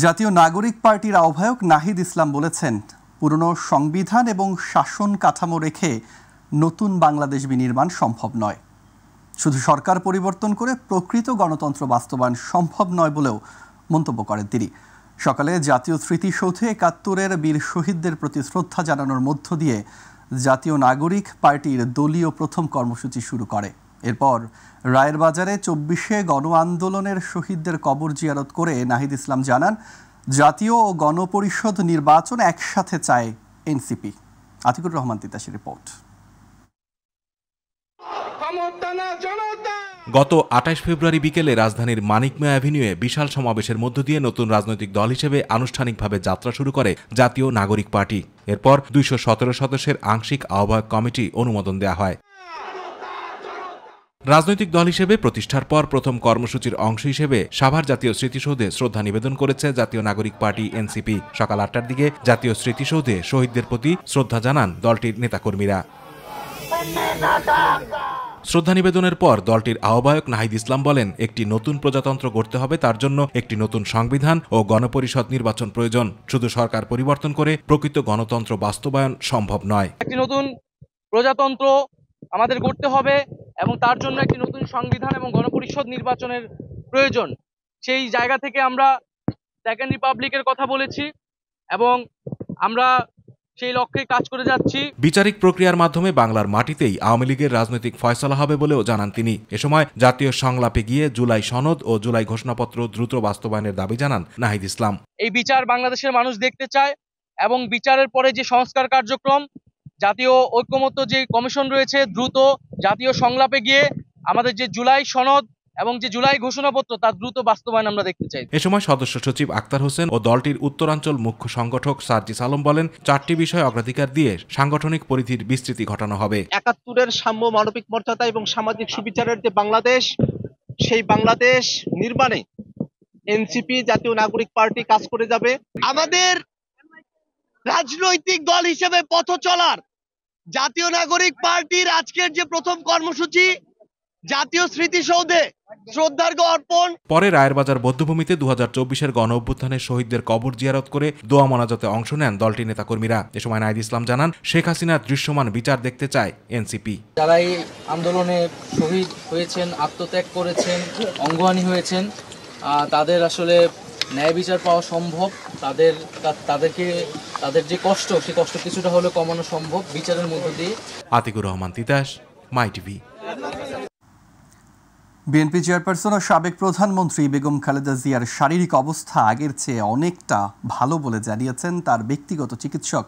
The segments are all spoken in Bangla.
জাতীয় নাগরিক পার্টির আহ্বায়ক নাহিদ ইসলাম বলেছেন, পুরনো সংবিধান এবং শাসন কাঠামো রেখে নতুন বাংলাদেশ বিনির্মাণ সম্ভব নয়। শুধু সরকার পরিবর্তন করে প্রকৃত গণতন্ত্র বাস্তবায়ন সম্ভব নয় বলেও মন্তব্য করেন তিনি। সকালে জাতীয় স্মৃতিসৌধে ৭১-এর বীর শহীদদের প্রতি শ্রদ্ধা জানানোর মধ্য দিয়ে জাতীয় নাগরিক পার্টির দলীয় প্রথম কর্মসূচি শুরু করে। এরপর রায়ের বাজারে ২৪শে গণ আন্দোলনের শহীদদের কবর জিয়ারত করে নাহিদ ইসলাম জানান, জাতীয় ও গণপরিষদ নির্বাচন একসাথে চায় এনসিপি। আতিকুর রহমান তিতাসের রিপোর্ট। গত ২৮ ফেব্রুয়ারি বিকেলে রাজধানীর মানিক মিয়া অ্যাভিনিউয়ে বিশাল সমাবেশের মধ্য দিয়ে নতুন রাজনৈতিক দল হিসেবে আনুষ্ঠানিকভাবে যাত্রা শুরু করে জাতীয় নাগরিক পার্টি। এরপর ২১৭ সদস্যের আংশিক আহ্বায়ক কমিটি অনুমোদন দেওয়া হয়। রাজনৈতিক দল হিসেবে প্রতিষ্ঠার পর প্রথম কর্মসূচির অংশ হিসেবে সাভার জাতীয় স্মৃতিসৌধে শ্রদ্ধা নিবেদন করেছে জাতীয় নাগরিক পার্টি এনসিপি। সকাল ৮টার দিকে জাতীয় স্মৃতিসৌধে শহীদদের প্রতি শ্রদ্ধা জানান দলটির নেতাকর্মীরা। শ্রদ্ধা নিবেদনের পর দলটির আহ্বায়ক নাহিদ ইসলাম বলেন, একটি নতুন প্রজাতন্ত্র গড়তে হবে, তার জন্য একটি নতুন সংবিধান ও গণপরিষদ নির্বাচন প্রয়োজন। শুধু সরকার পরিবর্তন করে প্রকৃত গণতন্ত্র বাস্তবায়ন সম্ভব নয়। একটি নতুন প্রজাতন্ত্র আমাদের গড়তে হবে এবং তার জন্য একটি নতুন সংবিধান এবং গণপরিষদ নির্বাচনের প্রয়োজন। সেই জায়গা থেকে আমরা সেকেন্ড রিপাবলিকের কথা বলেছি এবং আমরা সেই লক্ষ্যে কাজ করে যাচ্ছি। বিচারিক প্রক্রিয়ার মাধ্যমে বাংলার মাটিতেই আওয়ামী লীগের রাজনৈতিক ফয়সালা হবে বলেও জানান তিনি। এ সময় জাতীয় সংলাপে গিয়ে জুলাই সনদ ও জুলাই ঘোষণাপত্র দ্রুত বাস্তবায়নের দাবি জানান নাহিদ ইসলাম। এই বিচার বাংলাদেশের মানুষ দেখতে চায় এবং বিচারের পরে যে সংস্কার কার্যক্রম, জাতীয় ঐক্যমত্য যে কমিশন রয়েছে, দ্রুত জাতীয় সংলাপে গিয়ে আমাদের যে জুলাই সনদ এবং যে জুলাই ঘোষণাপত্র তার দ্রুত বাস্তবায়ন আমরা দেখতে চাই। এ সময় সদস্য সচিব আক্তার হোসেন ও দলটির উত্তরাঞ্চল মুখ্য সংগঠক সার্জিস আলম বলেন, ৪টি বিষয় অগ্রাধিকার দিয়ে সাংগঠনিক পরিধির বিস্তৃতি ঘটানো হবে। ৭১-এর সাম্য, মানবিক মর্যাদা এবং সামাজিক সুবিচারের যে বাংলাদেশ, সেই বাংলাদেশ নির্মাণে এনসিপি জাতীয় নাগরিক পার্টি কাজ করে যাবে। আমাদের রাজনৈতিক দল হিসেবে পথ চলার জাতীয় নাগরিক পার্টির আজকের যে প্রথম কর্মসূচি জাতীয় স্মৃতিসৌধে শ্রদ্ধার্ঘ্য অর্পণ। পরে রায়ের বাজার বধ্যভূমিতে ২০২৪-এর গণ অভ্যুত্থানের শহীদদের কবর জিয়ারত করে দোয়া মোনাজাতে অংশ নেন দলটির নেতাকর্মীরা। এ সময় নাহিদ ইসলাম জানান, শেখ হাসিনার দৃশ্যমান বিচার দেখতে চায় এনসিপি। যারা এই আন্দোলনে শহীদ হয়েছেন, আত্মত্যাগ করেছেন, অঙ্গহানি হয়েছেন, তাদের আসলে ন্যায় বিচার পাওয়া সম্ভব। তাদের যে কষ্ট, সেই কষ্ট কিছুটা হলে কমানো সম্ভব বিচারের মধ্য দিয়ে। আতিকুর রহমান তিতাস, মাই টিভি। বিএনপি চেয়ারপারসন ও সাবেক প্রধানমন্ত্রী বেগম খালেদা জিয়ার শারীরিক অবস্থা আগের চেয়ে অনেকটা ভালো বলে জানিয়েছেন তার ব্যক্তিগত চিকিৎসক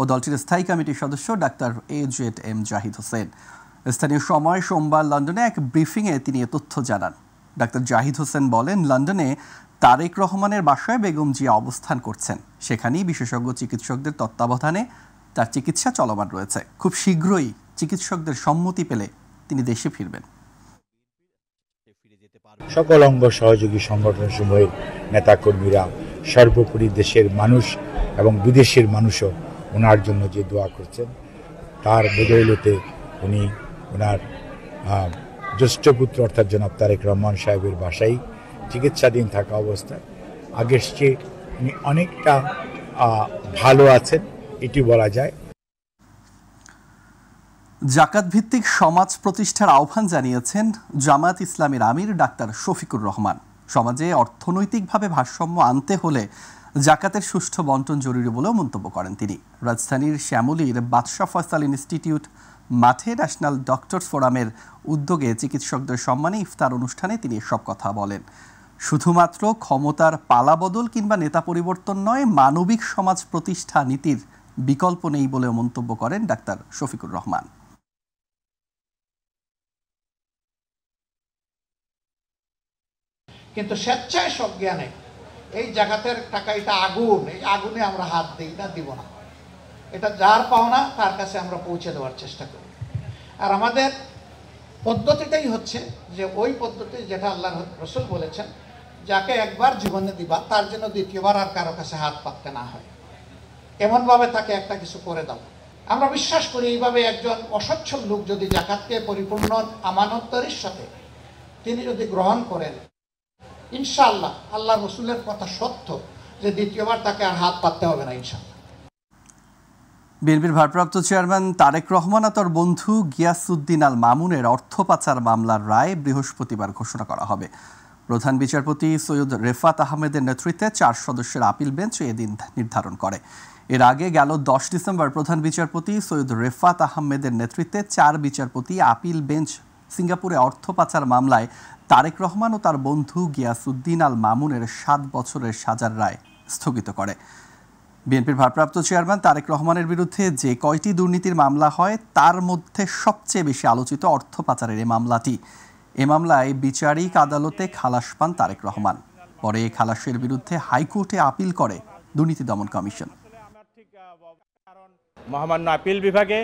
ও দলটির স্থায়ী কমিটির সদস্য ডাক্তার AJM জাহিদ হোসেন। স্থানীয় সময় সোমবার লন্ডনে এক ব্রিফিংয়ে তিনি এ তথ্য জানান। ডাক্তার জাহিদ হোসেন বলেন, লন্ডনে তারেক রহমানের বাসায় বেগম জিয়া অবস্থান করছেন। সেখানেই বিশেষজ্ঞ চিকিৎসকদের তত্ত্বাবধানে তার চিকিৎসা চলমান রয়েছে। খুব শীঘ্রই চিকিৎসকদের সম্মতি পেলে তিনি দেশে ফিরবেন। সকল অঙ্গ সহযোগী সংগঠনসমূহের নেতাকর্মীরা, সর্বোপরি দেশের মানুষ এবং বিদেশের মানুষও ওনার জন্য যে দোয়া করছেন, তার বদৌলতে উনি ওনার জ্যেষ্ঠ পুত্র অর্থাৎ জনাব তারেক রহমান সাহেবের বাসায় চিকিৎসাধীন থাকা অবস্থায় আগের চেয়ে উনি অনেকটা ভালো আছেন, এটি বলা যায়। জাকাত ভিত্তিক সমাজ প্রতিষ্ঠার আহ্বান জানিয়েছেন জামায়াত ইসলামীর আমির ডাক্তার শফিকুর রহমান। সমাজে অর্থনৈতিকভাবে ভারসাম্য আনতে হলে জাকাতের সুষ্ঠু বন্টন জরুরি বলেও মন্তব্য করেন তিনি। রাজধানীর শ্যামলীর বাদশা ফয়সাল ইনস্টিটিউট মাঠে ন্যাশনাল ডক্টরস ফোরামের উদ্যোগে চিকিৎসকদের সম্মানে ইফতার অনুষ্ঠানে তিনি এসব কথা বলেন। শুধুমাত্র ক্ষমতার পালাবদল কিংবা নেতা পরিবর্তন নয়, মানবিক সমাজ প্রতিষ্ঠা নীতির বিকল্প নেই বলেও মন্তব্য করেন ডাক্তার শফিকুর রহমান। কিন্তু স্বেচ্ছায় সজ্ঞানে এই জাকাতের টাকা, এটা আগুন, এই আগুনে আমরা হাত দিই না, দিব না। এটা যার পাওনা তার কাছে আমরা পৌঁছে দেওয়ার চেষ্টা করি। আর আমাদের পদ্ধতিটাই হচ্ছে যে ওই পদ্ধতি যেটা আল্লাহর রাসূল বলেছেন, যাকে একবার জীবনে দিবা তার জন্য দ্বিতীয়বার আর কারো কাছে হাত পাততে না হয়, এমনভাবে তাকে একটা কিছু করে দাও। আমরা বিশ্বাস করি এইভাবে একজন অসচ্ছল লোক যদি জাকাতকে পরিপূর্ণ আমানতদারির সাথে তিনি যদি গ্রহণ করেন, ইনশাআল্লাহ আল্লাহ রসুলের কথা সত্য, যে দ্বিতীয়বার তাকে আর হাত পাততে হবে না ইনশাআল্লাহ। বিএনপির ভারপ্রাপ্ত চেয়ারম্যান তারেক রহমান ও তার বন্ধু গিয়াসউদ্দিন আল মামুনের অর্থ পাচার মামলার রায় বৃহস্পতিবার ঘোষণা করা হবে। প্রধান বিচারপতি সৈয়দ রেফাত আহমেদের নেতৃত্বে 4 সদস্যের আপিল বেঞ্চ এদিন নির্ধারণ করে। এর আগে গেল 10 ডিসেম্বর প্রধান বিচারপতি সৈয়দ রেফাত আহমেদের নেতৃত্বে 4 বিচারপতি আপিল বেঞ্চ সিঙ্গাপুরে অর্থ পাচার মামলায় তারেক রহমান ও তার বন্ধু গিয়াসউদ্দিন আল মামুনের 7 বছরের সাজার রায় স্থগিত করে। বিএনপির ভারপ্রাপ্ত চেয়ারম্যান তারেক রহমানের বিরুদ্ধে যে কয়টি দুর্নীতির মামলা হয় তার মধ্যে সবচেয়ে বেশি আলোচিত অর্থ পাচারের এই মামলাটি। এ মামলায় বিচারিক আদালতে খালাস পান তারেক রহমান। পরে খালাসের বিরুদ্ধে হাইকোর্টে আপিল করে দুর্নীতি দমন কমিশন। মহামান্য আপিল বিভাগে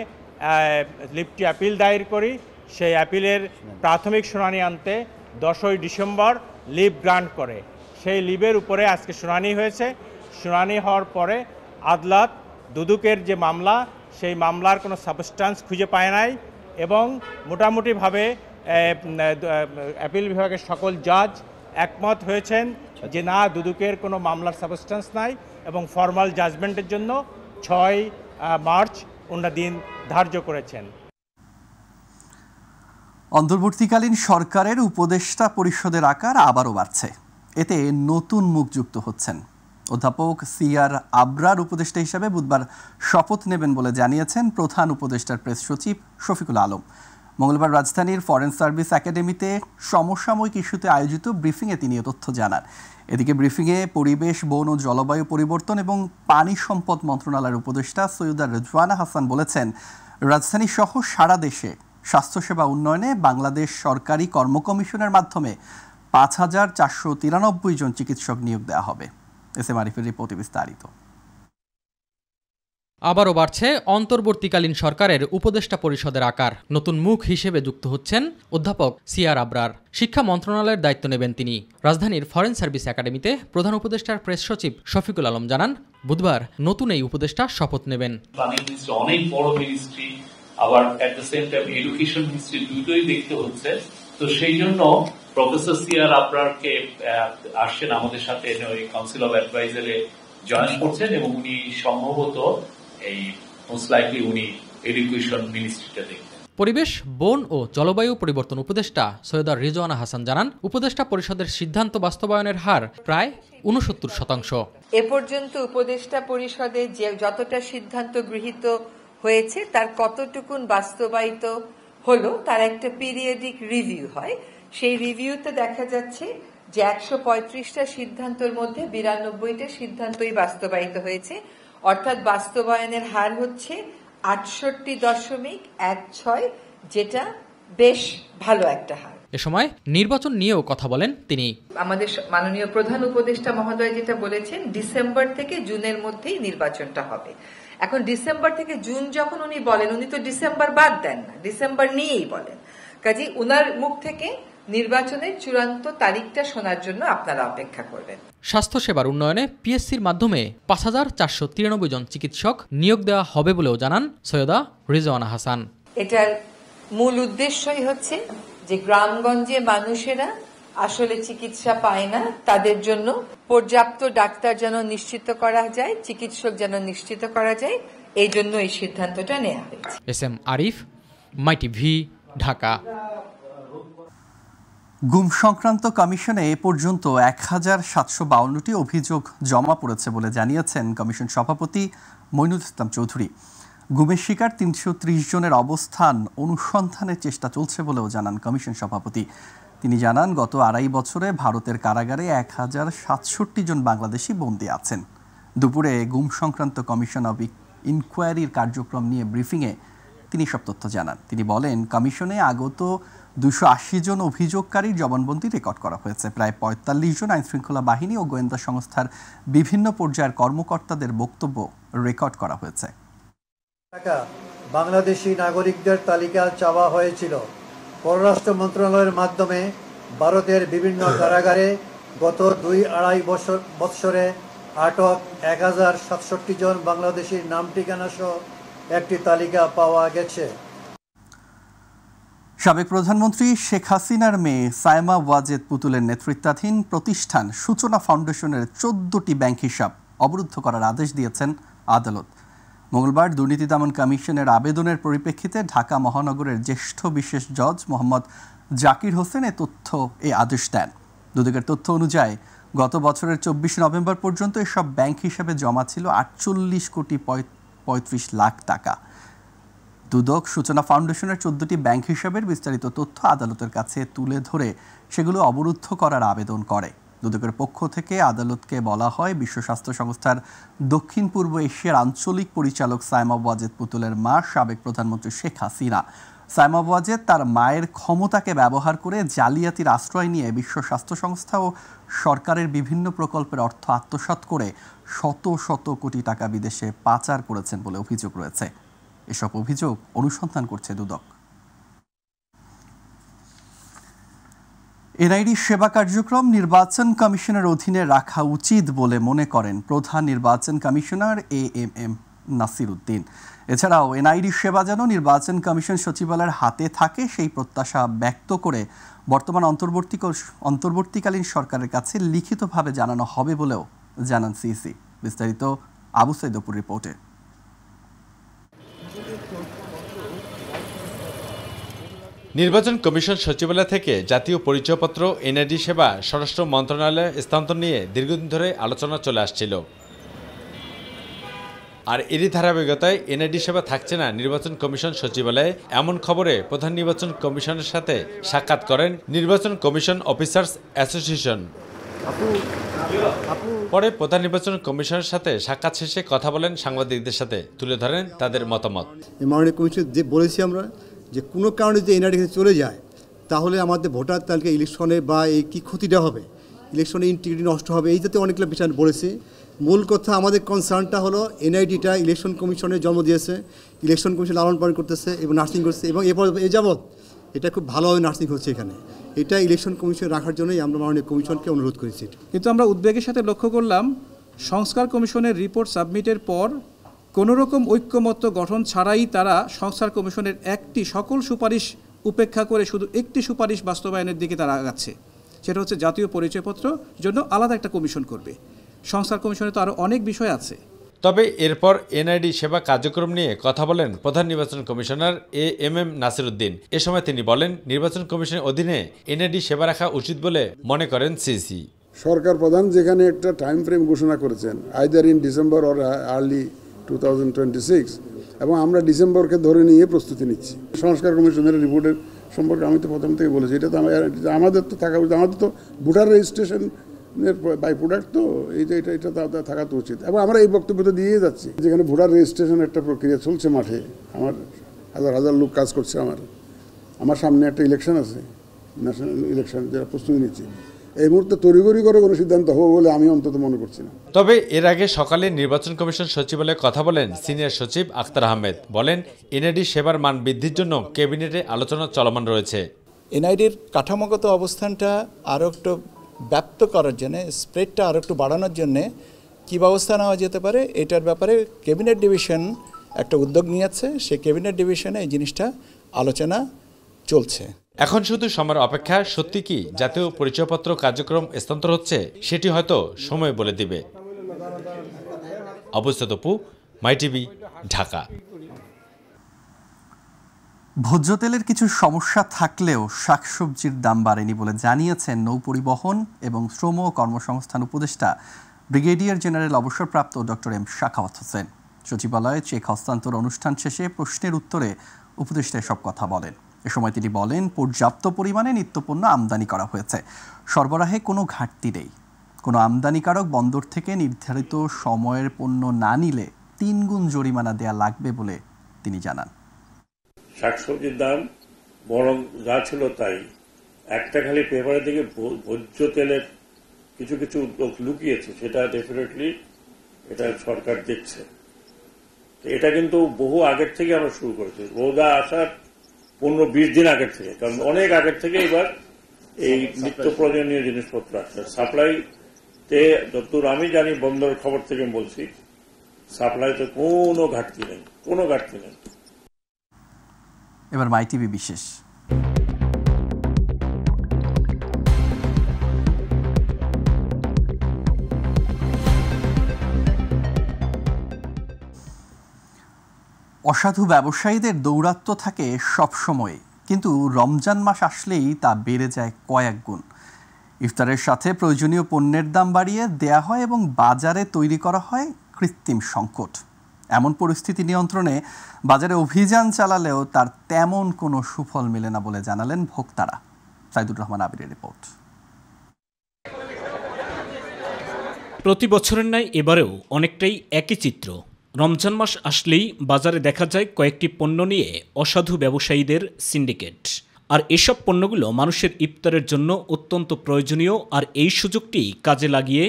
লিফটি আপিল দায়ের করি। সেই আপিলের প্রাথমিক শুনানি আনতে 10ই ডিসেম্বর লিভ গ্রান্ট করে। সেই লিভের উপরে আজকে শুনানি হয়েছে। শুনানি হওয়ার পরে আদালত দুদকের যে মামলা সেই মামলার কোনো সাবস্ট্যান্স খুঁজে পায় নাই এবং মোটামুটিভাবে আপিল বিভাগের সকল জাজ একমত হয়েছেন যে না, দুদকের কোনো মামলার সাবস্ট্যান্স নাই এবং ফর্মাল জাজমেন্টের জন্য 6 মার্চ ওনারা দিন ধার্য করেছেন। অন্তর্বর্তীকালীন সরকারের উপদেষ্টা পরিষদের আকার আবারও বাড়ছে। এতে নতুন মুখ যুক্ত হচ্ছেন। অধ্যাপক সিআর আবরার উপদেষ্টা হিসেবে বুধবার শপথ নেবেন বলে জানিয়েছেন প্রধান উপদেষ্টার প্রেস সচিব শফিকুল আলম। মঙ্গলবার রাজধানীর ফরেন সার্ভিস একাডেমিতে সমসাময়িক ইস্যুতে আয়োজিত ব্রিফিংয়ে তিনি এ তথ্য জানান। এদিকে ব্রিফিংয়ে পরিবেশ, বন ও জলবায়ু পরিবর্তন এবং পানি সম্পদ মন্ত্রণালয়ের উপদেষ্টা সৈয়দা রেজওয়ানা হাসান বলেছেন, রাজধানী সহ সারা দেশে স্বাস্থ্যসেবা উন্নয়নে বাংলাদেশ সরকারি কর্ম কমিশনের মাধ্যমে 5,493 জন চিকিৎসক নিয়োগ দেওয়া হবে। এস এম আরিফের রিপোর্টে বিস্তারিত। আবারও বাড়ছে অন্তর্বর্তীকালীন সরকারের উপদেষ্টা পরিষদের আকার। নতুন মুখ হিসেবে যুক্ত হচ্ছেন অধ্যাপক সিআর আবরার। শিক্ষা মন্ত্রণালয়ের দায়িত্ব নেবেন তিনি। রাজধানীর ফরেন সার্ভিস একাডেমিতে প্রধান উপদেষ্টার প্রেস সচিব শফিকুল আলম জানান, বুধবার নতুন এই উপদেষ্টা শপথ নেবেন। অনেক বড় মিনিস্ট্রি, আবার at the same time education ministry, দুটোই দেখতে হচ্ছে। তো সেই জন্য প্রফেসর সিআর আবরারকে আসছেন আমাদের সাথে, ওই কাউন্সিল অফ অ্যাডভাইজারে জয়েন করছেন এবং উনি সম্ভবত এই মোস্ট লাইকলি উনি এডুকেশন মিনিস্ট্রিটা দেখবেন। পরিবেশ, বন ও জলবায়ু পরিবর্তন উপদেষ্টা সৈয়দা রেজওয়ানা হাসান জানান, উপদেষ্টা পরিষদের সিদ্ধান্ত বাস্তবায়নের হার প্রায় 69%। এ পর্যন্ত উপদেষ্টা পরিষদে যে যতটা সিদ্ধান্ত গৃহীত হয়েছে তার কতটুকুন বাস্তবায়িত হলো তার একটা পিরিয়ডিক রিভিউ হয়। সেই রিভিউতে দেখা যাচ্ছে যে 135টা সিদ্ধান্তের মধ্যে 92টা সিদ্ধান্তই বাস্তবায়িত হয়েছে, অর্থাৎ বাস্তবায়নের হার হচ্ছে 68.16, যেটা বেশ ভালো একটা হার। এ সময় নির্বাচন নিয়েও কথা বলেন তিনি। আমাদের মাননীয় প্রধান উপদেষ্টা মহোদয় যেটা বলেছেন, ডিসেম্বর থেকে জুনের মধ্যেই নির্বাচনটা হবে। এখন ডিসেম্বর থেকে জুন যখন উনি বলেন, উনি তো ডিসেম্বর বাদ দেন না, ডিসেম্বর নিয়েই বলেন। কাজে উনার মুখ থেকে নির্বাচনের চূড়ান্ত তারিখটা শোনার জন্য আপনারা অপেক্ষা করবেন। স্বাস্থ্যসেবার উন্নয়নে পিএসসির মাধ্যমে 5,493 জন চিকিৎসক নিয়োগ দেওয়া হবে বলেও জানান সৈয়দা রেজওয়ানা হাসান। এটার মূল উদ্দেশ্যই হচ্ছে যে গ্রামগঞ্জে মানুষেরা আসলে চিকিৎসা পায় না, তাদের জন্য পর্যাপ্ত ডাক্তার যেন নিশ্চিত করা যায়, চিকিৎসক যেন নিশ্চিত করা যায়, এই জন্য এই সিদ্ধান্তটা নেওয়া হয়েছে। এস এম আরিফ, মাই টিভি, ঢাকা। গুম সংক্রান্ত কমিশনে এ পর্যন্ত 1,752টি অভিযোগ জমা পড়েছে বলে জানিয়েছেন কমিশন সভাপতি মইনুল ইসলাম চৌধুরী। গুমের শিকার 330 জনের অবস্থান অনুসন্ধানের চেষ্টা চলছে বলেও জানান কমিশন সভাপতি। তিনি জানান, গত 2.5 বছরে ভারতের কারাগারে 1,067 জন বাংলাদেশি বন্দী আছেন। দুপুরে গুম সংক্রান্ত কমিশন অব ইনকোয়ারির কার্যক্রম নিয়ে ব্রিফিংয়ে তিনি সব তথ্য জানান। তিনি বলেন, কমিশনে আগত 280 জন অভিযোগকারীর জবানবন্দি রেকর্ড করা হয়েছে। প্রায় 45 জন আইনশৃঙ্খলা বাহিনী ও গোয়েন্দা সংস্থার বিভিন্ন পর্যায়ের কর্মকর্তাদের বক্তব্য রেকর্ড করা হয়েছে। বাংলাদেশি নাগরিকদের তালিকা চাওয়া হয়েছিল। পররাষ্ট্র মন্ত্রণালয়ের মাধ্যমে ভারতের বিভিন্ন কারাগারে গত 2-2.5 বৎসরে আটক 1,067 জন বাংলাদেশির নাম ঠিকানা সহ একটি তালিকা পাওয়া গেছে। সাবেক প্রধানমন্ত্রী শেখ হাসিনার মেয়ে সায়মা ওয়াজেদ পুতুলের নেতৃত্বাধীন প্রতিষ্ঠান সূচনা ফাউন্ডেশনের 14টি ব্যাংক হিসাব অবরুদ্ধ করার আদেশ দিয়েছেন আদালত। মঙ্গলবার দুর্নীতি দমন কমিশনের আবেদনের পরিপ্রেক্ষিতে ঢাকা মহানগরের জ্যেষ্ঠ বিশেষ জজ মোহাম্মদ জাকির হোসেন এই আদেশ দেন। দুদকের তথ্য অনুযায়ী গত বছরের 24 নভেম্বর পর্যন্ত এসব ব্যাংক হিসাবে জমা ছিল 48 কোটি 35 লাখ টাকা। দুদক সূচনা ফাউন্ডেশনের 14টি ব্যাংক হিসাবের বিস্তারিত তথ্য আদালতের কাছে তুলে ধরে সেগুলো অবরুদ্ধ করার আবেদন করে। দুদকের পক্ষ থেকে আদালতকে বলা হয়, বিশ্ব স্বাস্থ্য সংস্থার দক্ষিণ পূর্ব এশিয়ার আঞ্চলিক পরিচালক সায়মা ওয়াজেদ পুতুলের মা সাবেক প্রধানমন্ত্রী শেখ হাসিনা। সায়মা ওয়াজেদ তার মায়ের ক্ষমতাকে ব্যবহার করে জালিয়াতির আশ্রয় নিয়ে বিশ্ব স্বাস্থ্য সংস্থা ও সরকারের বিভিন্ন প্রকল্পের অর্থ আত্মসাৎ করে শত শত কোটি টাকা বিদেশে পাচার করেছেন বলে অভিযোগ রয়েছে। এসব অভিযোগ অনুসন্ধান করছে দুদক। এনআইডি সেবা কার্যক্রম নির্বাচন কমিশনের অধীনে রাখা উচিত বলে মনে করেন প্রধান নির্বাচন কমিশনার AMM নাসির উদ্দিন। এছাড়াও এনআইডি সেবা যেন নির্বাচন কমিশন সচিবালয়ের হাতে থাকে সেই প্রত্যাশা ব্যক্ত করে বর্তমান অন্তর্বর্তীকালীন সরকারের কাছে লিখিতভাবে জানানো হবে বলেও জানান সিইসি। বিস্তারিত আবু সাইদপুর রিপোর্টে। নির্বাচন কমিশন সচিবালয় থেকে জাতীয় পরিচয়পত্র এনআইডি সেবা স্বরাষ্ট্র মন্ত্রণালয়ে স্থানান্তর নিয়ে দীর্ঘদিন ধরে আলোচনা চলে আসছিল। আর এরই ধারাবাহিকতায় এনআইডি সেবা থাকছে না নির্বাচন কমিশন সচিবালয়ে, এমন খবরে প্রধান নির্বাচন কমিশনের সাথে সাক্ষাৎ করেন নির্বাচন কমিশন অফিসার্স অ্যাসোসিয়েশন। পরে প্রধান নির্বাচন কমিশনের সাথে সাক্ষাৎ শেষে কথা বলেন সাংবাদিকদের সাথে, তুলে ধরেন তাদের মতামত। মাননীয় কমিশন যে বলেছি আমরা যে কোনো কারণে যে এনআইডি চলে যায় তাহলে আমাদের ভোটার তালিকা ইলেকশনে বা এই কী ক্ষতিটা হবে, ইলেকশনে ইন্টিগ্রিটি নষ্ট হবে, এই জাতীয় অনেকগুলো বিষয় বলেছি। মূল কথা আমাদের কনসার্নটা হলো এনআইডিটা ইলেকশন কমিশনের জন্ম দিয়েছে, ইলেকশন কমিশন লালন পালন করতেছে এবং নার্সিং করছে এবং এ যাবৎ এটা খুব ভালোভাবে নার্সিং হচ্ছে এখানে। এটা ইলেকশন কমিশন রাখার জন্যই আমরা মাননীয় কমিশনকে অনুরোধ করেছি। কিন্তু আমরা উদ্বেগের সাথে লক্ষ্য করলাম সংস্কার কমিশনের রিপোর্ট সাবমিটের পর কোনোরকম ঐক্যমত্য গঠন ছাড়াই তারা সংস্কার কমিশনের একটি সকল সুপারিশ উপেক্ষা করে শুধু একটি সুপারিশ বাস্তবায়নের দিকে তারা আগাচ্ছে, সেটা হচ্ছে জাতীয় পরিচয়পত্র জন্য আলাদা একটা কমিশন করবে। সংস্কার কমিশনে তো আরও অনেক বিষয় আছে। তবে এরপর এনআইডি সেবা কার্যক্রম নিয়ে কথা বলেন প্রধান নির্বাচন কমিশনার AMM নাসির উদ্দিন। এ সময় তিনি বলেন, নির্বাচন কমিশনের অধীনে এনআইডি সেবা রাখা উচিত বলে মনে করেন সিইসি। সরকার প্রধান যেখানে একটা টাইম ফ্রেম ঘোষণা করেছেন, either in December or early 2026, এবং আমরা ডিসেম্বরকে ধরে নিয়ে প্রস্তুতি নিচ্ছি। সংস্কার কমিশনের রিপোর্টের সম্পর্কে আমি তো প্রথম থেকে বলেছি, এটা তো আমাদের তো থাকা উচিত, আমাদের তো ভোটার রেজিস্ট্রেশনের বাই প্রোডাক্ট, তো এটা থাকা তো উচিত। এবং আমরা এই বক্তব্য তো দিয়েই যাচ্ছি, যেখানে ভোটার রেজিস্ট্রেশন একটা প্রক্রিয়া চলছে মাঠে, আমার হাজার হাজার লোক কাজ করছে, আমার সামনে একটা ইলেকশন আছে, ন্যাশনাল ইলেকশন, যারা প্রস্তুতি নিচ্ছি। এই মুহূর্তে তড়িঘড়ি করে কোনো সিদ্ধান্ত হবে বলে আমি অন্তত মনে করছি না। তবে এর আগে সকালে নির্বাচন কমিশন সচিবালয়ে কথা বলেন সিনিয়র সচিব আখতার আহমেদ। বলেন, এনআইডি সেবার মান বৃদ্ধির জন্য ক্যাবিনেটে আলোচনা চলমান রয়েছে। এনআইডির কাঠামোগত অবস্থানটা আরও একটু ব্যাপ্ত করার জন্য, স্প্রেডটা আরও একটু বাড়ানোর জন্যে কী ব্যবস্থা নেওয়া যেতে পারে, এটার ব্যাপারে ক্যাবিনেট ডিভিশন একটা উদ্যোগ নিয়েছে। সেই ক্যাবিনেট ডিভিশনে এই জিনিসটা আলোচনা চলছে। এখন শুধু সময়ের অপেক্ষা, সত্যি কি জাতীয় পরিচয়পত্র কার্যক্রম স্থানান্তর হচ্ছে সেটি হয়তো সময় বলে দিবে। আবু সাইদপুর, মাইটিভি, ঢাকা। ভোজ্য তেলের কিছু সমস্যা থাকলেও শাকসবজির দাম বাড়েনি বলে জানিয়েছেন নৌপরিবহন এবং শ্রম ও কর্মসংস্থান উপদেষ্টা ব্রিগেডিয়ার জেনারেল অবসরপ্রাপ্ত ডক্টর এম শাখাওয়াত হোসেন। সচিবালয়ে চেক হস্তান্তর অনুষ্ঠান শেষে প্রশ্নের উত্তরে উপদেষ্টা এসব কথা বলেন। এ সময় তিনি বলেন, পর্যাপ্ত পরিমাণে নিত্যপণ্য আমদানি করা হয়েছে, সরবরাহে কোনো ঘাটতি নেই। কোনো আমদানিকারক বন্দর থেকে নির্ধারিত সময়ের পণ্য না নিলে 3 গুণ জরিমানা দেয়া লাগবে বলে তিনি জানান। শাকসবজির দাম বরং যা ছিল তাই, একটা খালি পেপারের দিকে ভোজ্য তেলের কিছু কিছু উদ্যোগ লুকিয়েছে, সেটা ডেফিনেটলি এটা সরকার দেখছে। এটা কিন্তু বহু আগের থেকে আমরা শুরু করেছি, রোজা আসার 15-20 দিন আগের থেকে, কারণ অনেক আগের থেকে এবার এই নিত্য প্রয়োজনীয় জিনিসপত্র আসছে। সাপ্লাইতে যতদূর আমি জানি, বন্দরের খবর থেকে বলছি, সাপ্লাইতে কোনো ঘাটতি নেই। এবার মাইটিভি বিশেষ। অসাধু ব্যবসায়ীদের দৌরাত্ম্য থাকে সবসময়, কিন্তু রমজান মাস আসলেই তা বেড়ে যায় কয়েক গুণ। ইফতারের সাথে প্রয়োজনীয় পণ্যের দাম বাড়িয়ে দেয়া হয় এবং বাজারে তৈরি করা হয় কৃত্রিম সংকট। এমন পরিস্থিতি নিয়ন্ত্রণে বাজারে অভিযান চালালেও তার তেমন কোনো সুফল মেলে না বলে জানালেন ভোক্তারা। সাইদুর রহমান আবিরের রিপোর্ট। প্রতি বছরের ন্যায় এবারেও অনেকটাই একই চিত্র। রমজান মাস আসলেই বাজারে দেখা যায় কয়েকটি পণ্য নিয়ে অসাধু ব্যবসায়ীদের সিন্ডিকেট। আর এসব পণ্যগুলো মানুষের ইফতারের জন্য অত্যন্ত প্রয়োজনীয়, আর এই সুযোগটি কাজে লাগিয়ে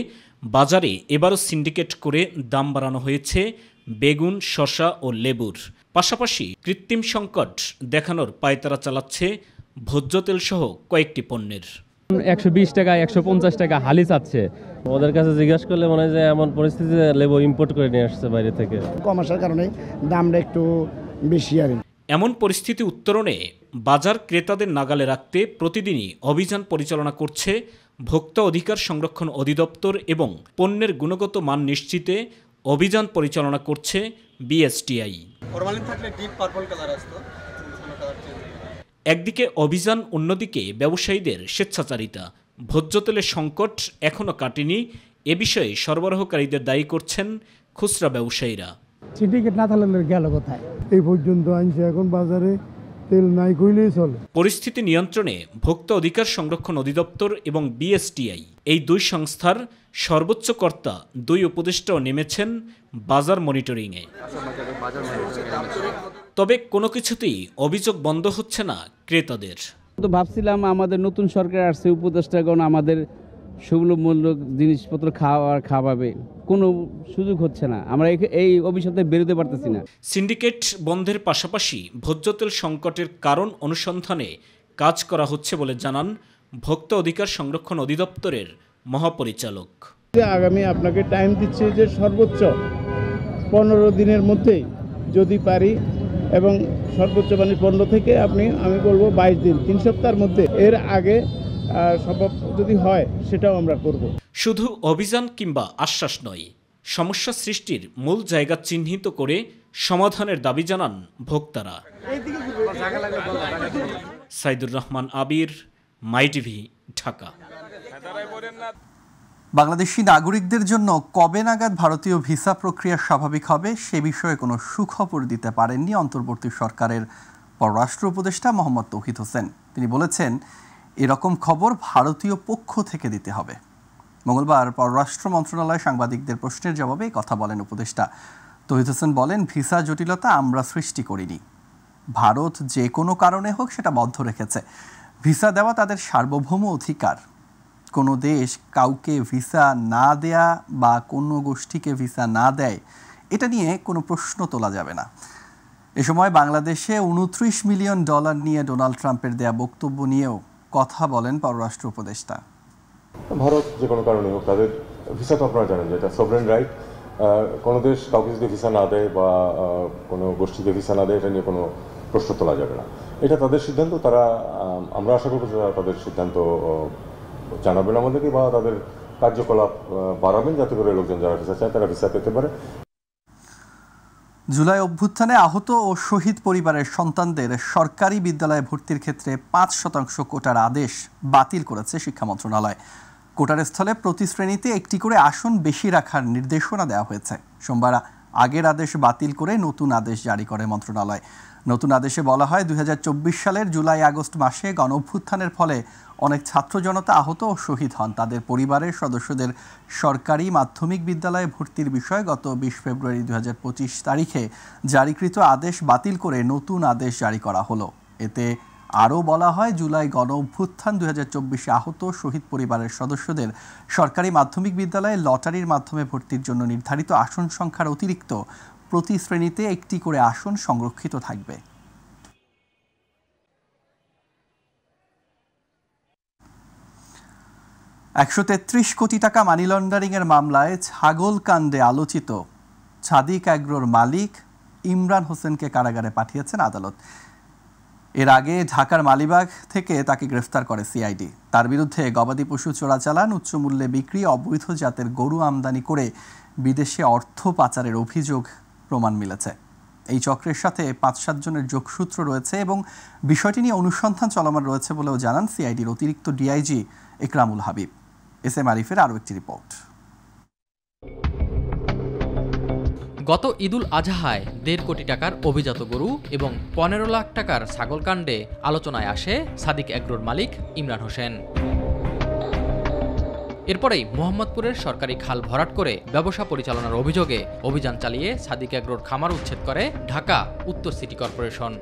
বাজারে এবারও সিন্ডিকেট করে দাম বাড়ানো হয়েছে বেগুন, শসা ও লেবুর। পাশাপাশি কৃত্রিম সংকট দেখানোর পায়তারা চালাচ্ছে ভোজ্য তেল সহ কয়েকটি পণ্যের। 120 টাকা 150 টাকা হালি চাচ্ছে। ওদের কাছে জিজ্ঞাসা করলে মনে হয় যে এমন পরিস্থিতিতে লেবু ইম্পোর্ট করে নিয়ে আসছে বাইরে থেকে। কম আসার কারণে দামটা একটু বেশি আর। এমন পরিস্থিতি উত্তরণে বাজার ক্রেতাদের নাগালে রাখতে প্রতিদিনই অভিযান পরিচালনা করছে ভোক্তা অধিকার সংরক্ষণ অধিদপ্তর এবং পণ্যের গুণগত মান নিশ্চিতে অভিযান পরিচালনা করছে বিএসটিআই। একদিকে অভিযান, অন্যদিকে ব্যবসায়ীদের স্বেচ্ছাচারিতা। ভোজ্য তেলের সংকট এখনও কাটেনি, এ বিষয়ে সরবরাহকারীদের দায়ী করছেন খুচরা ব্যবসায়ীরা। সিন্ডিকেট না থাকলে গেল কোথায়? এই পর্যন্ত আনছে, এখন বাজারে তেল নাই কইলেই চলে। পরিস্থিতি নিয়ন্ত্রণে ভোক্তা অধিকার সংরক্ষণ অধিদপ্তর এবং বিএসটিআই এই দুই সংস্থার সর্বোচ্চ কর্তা দুই উপদেষ্টাও নেমেছেন বাজার মনিটরিংয়ে। তবে কোনো কিছুতেই অভিযোগ বন্ধ হচ্ছে না ক্রেতাদের। তো ভাবছিলাম আমাদের নতুন সরকার আসছে, উপদেষ্টাগণ আমাদের সুলভমূল্যক জিনিসপত্র খাওয়াবে, কোনো সুযোগ হচ্ছে না। আমরা এই অভিশাপে বেরোতে পারতেছি না। সিন্ডিকেট বন্ধের পাশাপাশি ভোজ্য তেল সংকটের কারণ অনুসন্ধানে কাজ করা হচ্ছে বলে জানান ভোক্তা অধিকার সংরক্ষণ অধিদপ্তরের মহাপরিচালক। আগামী আপনাকে টাইম দিচ্ছে যে সর্বোচ্চ 15 দিনের মধ্যেই যদি পারি, এবং সর্বোচ্চ 15 থেকে আমি বলবো 22 দিন, 3 সপ্তাহের মধ্যে। এর আগে সম্ভব যদি হয় সেটাও আমরা করব। শুধু অভিযান কিংবা আশ্বাস নয়, সমস্যা সৃষ্টির মূল জায়গা চিহ্নিত করে সমাধানের দাবি জানান ভোক্তারা। সাইদুর রহমান আবির, মাই টিভি, ঢাকা। বাংলাদেশি নাগরিকদের জন্য কবে নাগাদ ভারতীয় ভিসা প্রক্রিয়া স্বাভাবিক হবে সে বিষয়ে কোনো সুখবর দিতে পারেননি অন্তর্বর্তী সরকারের পররাষ্ট্র উপদেষ্টা মোহাম্মদ তৌহিদ হোসেন। তিনি বলেছেন, এরকম খবর ভারতীয় পক্ষ থেকে দিতে হবে। মঙ্গলবার পররাষ্ট্র মন্ত্রণালয়ে সাংবাদিকদের প্রশ্নের জবাবে এই কথা বলেন উপদেষ্টা। তৌহিদ হোসেন বলেন, ভিসা জটিলতা আমরা সৃষ্টি করিনি, ভারত যে কোনো কারণে হোক সেটা বন্ধ রেখেছে। ভিসা দেওয়া তাদের সার্বভৌম অধিকার। কোনো দেশ কাউকে ভিসা না দেয়া বা কোনো গোষ্ঠীকে ভিসা না দেয়, এটা নিয়ে কোনো প্রশ্ন তোলা যাবে না। এ সময় বাংলাদেশে $29 মিলিয়ন নিয়ে ডোনাল্ড ট্রাম্পের দেয়া বক্তব্য নিয়েও কথা বলেন পররাষ্ট্র উপদেষ্টা। ভারত যে কোনো কারণে হোক, তাদের ভিসা তো আপনারা জানেন যে এটা সভরেন রাইট। কোনো দেশ কাউকে যদি ভিসা না দেয় বা কোনো গোষ্ঠীকে ভিসা না দেয়, এটা নিয়ে কোনো প্রশ্ন তোলা যাবে না। এটা তাদের সিদ্ধান্ত। আমরা আশা করব যে তাদের সিদ্ধান্ত জানাবেন আমাদেরকে, বা তাদের কার্যকলাপ বাড়াবেন, যাতে করে লোকজন যারা ভিসা চায় তারা ভিসা পেতে পারে। জুলাই অভ্যুত্থানে আহত ও শহীদ পরিবারের সন্তানদের সরকারি বিদ্যালয়ে ভর্তির ক্ষেত্রে 5% কোটার আদেশ বাতিল করেছে শিক্ষা মন্ত্রণালয়। কোটার স্থলে প্রতি শ্রেণীতে একটি করে আসন বেশি রাখার নির্দেশনা দেওয়া হয়েছে। সোমবার আগের আদেশ বাতিল করে নতুন আদেশ জারি করে মন্ত্রণালয়। নতুন আদেশে বলা হয়, 2024 সালের জুলাই আগস্ট মাসে গণঅভ্যুত্থানের ফলে অনেক ছাত্র জনতা আহত ও শহীদ হন। তাদের পরিবারের সদস্যদের সরকারি মাধ্যমিক বিদ্যালয়ে ভর্তির বিষয়ে গত 20 ফেব্রুয়ারি 2025 তারিখে জারিকৃত আদেশ বাতিল করে নতুন আদেশ জারি করা হলো। এতে আরও বলা হয়, জুলাই গণঅভ্যুত্থান 2024 আহত শহীদ পরিবারের সদস্যদের সরকারি মাধ্যমিক বিদ্যালয়ে লটারির মাধ্যমে ভর্তির জন্য নির্ধারিত আসন সংখ্যার অতিরিক্ত প্রতি শ্রেণীতে একটি করে আসন সংরক্ষিত থাকবে। $133 কোটি টাকা মানি লন্ডারিংয়ের মামলায় ছাগল কাণ্ডে আলোচিত ছাদিক অ্যাগ্রোর মালিক ইমরান হোসেনকে কারাগারে পাঠিয়েছেন আদালত। এর আগে ঢাকার মালিবাগ থেকে তাকে গ্রেফতার করে সিআইডি। তার বিরুদ্ধে গবাদি পশু চোরাচালান, উচ্চ মূল্যে বিক্রি, অবৈধ জাতের গরু আমদানি করে বিদেশে অর্থ পাচারের অভিযোগ প্রমাণ মিলেছে। এই চক্রের সাথে ৫-৭ জনের যোগসূত্র রয়েছে এবং বিষয়টি নিয়ে অনুসন্ধান চলমান রয়েছে বলেও জানান সিআইডির অতিরিক্ত DIG Ikramul Habib. S M আরিফের আরও একটি রিপোর্ট। গত ঈদুল আজহায় ১.৫ কোটি টাকার অভিজাত গরু এবং ১৫ লাখ টাকার ছাগল কাণ্ডে আলোচনায় আসে সাদিক এগ্রোর মালিক ইমরান হোসেন। এরপরেই মোহাম্মদপুরের সরকারি খাল ভরাট করে ব্যবসা পরিচালনার অভিযোগে অভিযান চালিয়ে সাদিক এগ্রোর খামার উচ্ছেদ করে ঢাকা উত্তর সিটি কর্পোরেশন।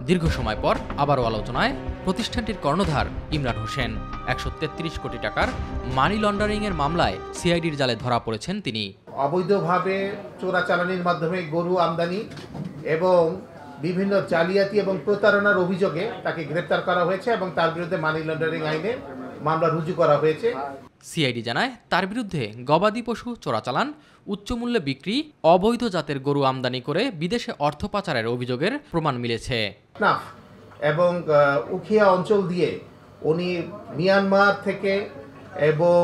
দীর্ঘ সময় পর আবারও আলোচনায় প্রতিষ্ঠানটির কর্ণধার ইমরান হোসেন। ১৩৩ কোটি টাকার মানি লন্ডারিংয়ের মামলায় সিআইডির জালে ধরা পড়েছেন তিনি। অবৈধভাবে চোরাচালানির মাধ্যমে গরু আমদানি এবং বিভিন্ন জালিয়াতি এবং প্রতারণার অভিযোগে তাকে গ্রেপ্তার করা হয়েছে এবং তার বিরুদ্ধে মানি লন্ডারিং আইনে মামলা রুজু করা হয়েছে। সিআইডি জানায় তার বিরুদ্ধে গবাদি পশু চোরাচালান, উচ্চমূল্যে বিক্রি, অবৈধ জাতের গরু আমদানি করে বিদেশে অর্থ পাচারের অভিযোগের প্রমাণ মিলেছে। এবং উখিয়া অঞ্চল দিয়ে উনি মিয়ানমার থেকে এবং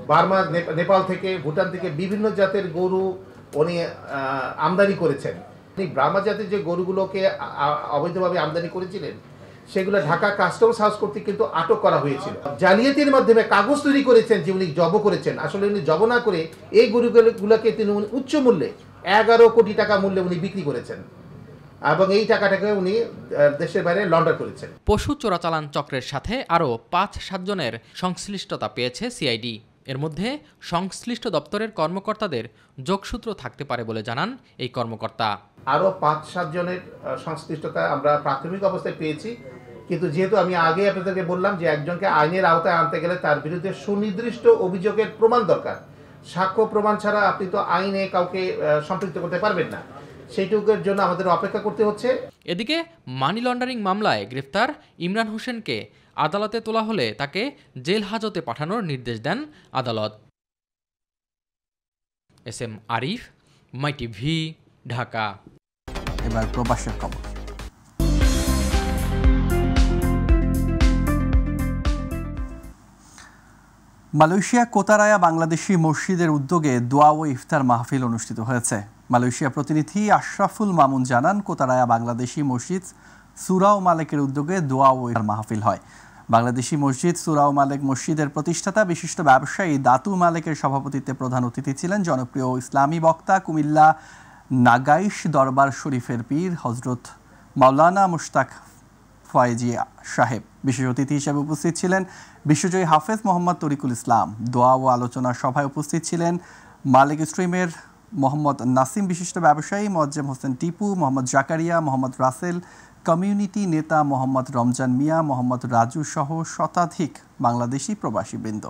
বার্মা, নেপাল থেকে, ভুটান থেকে বিভিন্ন জাতের গরু উনি আমদানি করেছেন। তিনি ব্রাহ্মা জাতের যে গরুগুলোকে অবৈধভাবে আমদানি করেছিলেন সেগুলো ঢাকা কাস্টমস হাউস কর্তৃক কিন্তু আটক করা হয়েছিল। জালিয়াতির মাধ্যমে কাগজ তৈরি করেছেন যে উনি জব করেছেন, আসলে উনি জব না করে এই গরুগুলোকে তিনি উচ্চ মূল্যে ১১ কোটি টাকা মূল্যে উনি বিক্রি করেছেন এবং এই টাকাটাকে উনি দেশের বাইরে লন্ডার করেছেন। পশু চোরাচালান চক্রের সাথে আরও ৫-৭ জনের সংশ্লিষ্টতা পেয়েছে সিআইডি। এর মধ্যে সংশ্লিষ্ট দপ্তরের কর্মকর্তাদের যোগসূত্র থাকতে পারে বলে জানান এই কর্মকর্তা। আরও ৫-৭ জনের সংশ্লিষ্টতা আমরা প্রাথমিক অবস্থায় পেয়েছি, কিন্তু যেহেতু আমি আগে আপনাদেরকে বললাম যে একজনকে আইনের আওতায় আনতে গেলে তার বিরুদ্ধে সুনির্দিষ্ট অভিযোগের প্রমাণ দরকার। সাক্ষ্য প্রমাণ ছাড়া আপনি তো আইনে কাউকে সম্পৃক্ত করতে পারবেন না, সেইটুকুর জন্য আমাদের অপেক্ষা করতে হচ্ছে। এদিকে মানি লন্ডারিং মামলায় গ্রেফতার ইমরান হোসেনকে আদালতে তোলা হলে তাকে জেল হাজতে পাঠানোর নির্দেশ দেন আদালত। এস এম আরিফ, মাই টিভি, ঢাকা। এবার প্রবাসের খবর। মালয়েশিয়া কোতারায়া বাংলাদেশি মসজিদের উদ্যোগে দোয়া ও ইফতার মাহফিল অনুষ্ঠিত হয়েছে। মালয়েশিয়া প্রতিনিধি আশরাফুল মামুন জানান, কোতারায়া বাংলাদেশি মসজিদ সুরাও মালেকের উদ্যোগে দোয়া ও ইফতার মাহফিল হয়। বাংলাদেশি মসজিদ সুরাও মালেক মসজিদের প্রতিষ্ঠাতা বিশিষ্ট ব্যবসায়ী দাতু মালেকের সভাপতিত্বে প্রধান অতিথি ছিলেন জনপ্রিয় ইসলামী বক্তা কুমিল্লা নাগাইশ দরবার শরীফের পীর হজরত মাওলানা মুশতাক ফয়েজি সাহেব। বিশেষ অতিথি হিসেবে উপস্থিত ছিলেন বিশ্বজয়ী হাফেজ মোহাম্মদ তরিকুল ইসলাম। দোয়া ও আলোচনা সভায় উপস্থিত ছিলেন মালিক স্ট্রিমের মোহাম্মদ নাসিম, বিশিষ্ট ব্যবসায়ী মোয়াজ্জেম হোসেন টিপু, মোহাম্মদ জাকারিয়া, মোহাম্মদ রাসেল, কমিউনিটি নেতা মোহাম্মদ রমজান মিয়া, মোহাম্মদ রাজু সহ শতাধিক বাংলাদেশি প্রবাসী বৃন্দ।